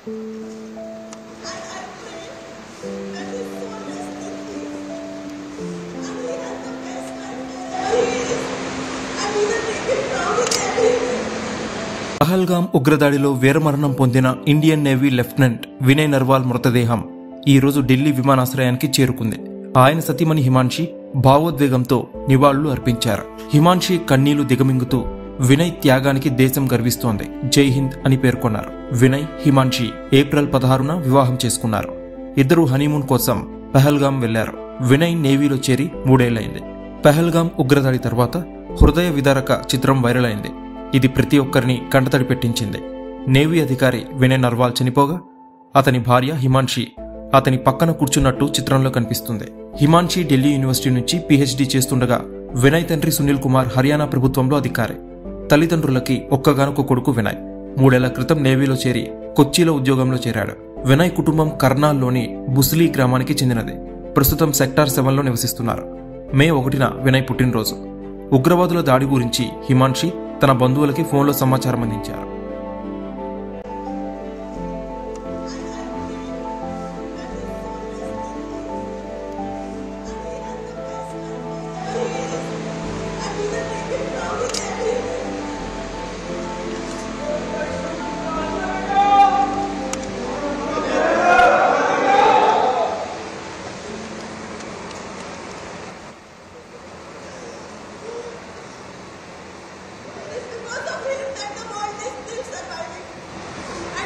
పహల్గాం ఉగ్రదాడిలో వీరమరణం పొందిన Indian navy lieutenant Vinay Narwal మృతదేహం ఈరోజు ఢిల్లీ విమానాశ్రయానికి చేరుకుంది. ఆయన సతీమణి హిమాన్షి భావోద్వేగంతో నివాళులు అర్పించారు. హిమాన్షి కన్నీళ్లు దిగమింగుతూ వినయ్ త్యాగానికి దేశం గర్విస్తోంది, జై హింద్ అని పేర్కొన్నారు. వినయ్, హిమాన్షి ఏప్రిల్ 16న వివాహం చేసుకున్నారు. ఇద్దరు హనీమూన్ కోసం పహల్గాం వెళ్లారు. వినయ్ నేవీలో చేరి 3 ఏళ్లైంది. పహల్గాం ఉగ్రదాడి తర్వాత హృదయ విదారక చిత్రం వైరల్ అయింది. ఇది ప్రతి ఒక్కరిని కంటతడి పెట్టించింది. నేవీ అధికారి వినయ్ నర్వాల్ చనిపోగా అతని భార్య హిమాన్షి అతని పక్కన కూర్చున్నట్టు చిత్రంలో కనిపిస్తుంది. హిమాన్షి ఢిల్లీ యూనివర్సిటీ నుంచి PhD చేస్తుండగా వినయ్ తండ్రి సునీల్ కుమార్ హర్యానా ప్రభుత్వంలో అధికారి. తల్లిదండ్రులకి ఒక్కగానొక్క కొడుకు వినయ్. 3 ఏళ్ల క్రితం నేవీలో చేరి కొచ్చిలో ఉద్యోగంలో చేరాడు. వినయ్ కుటుంబం కర్నాల్లోని బుస్లీ గ్రామానికి చెందినది. ప్రస్తుతం సెక్టార్ 7లో నివసిస్తున్నారు. మే 1న వినయ్ పుట్టినరోజు. ఉగ్రవాదుల దాడి గురించి హిమాన్షి తన బంధువులకి ఫోన్లో సమాచారం అందించారు.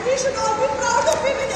We should all be proud of him in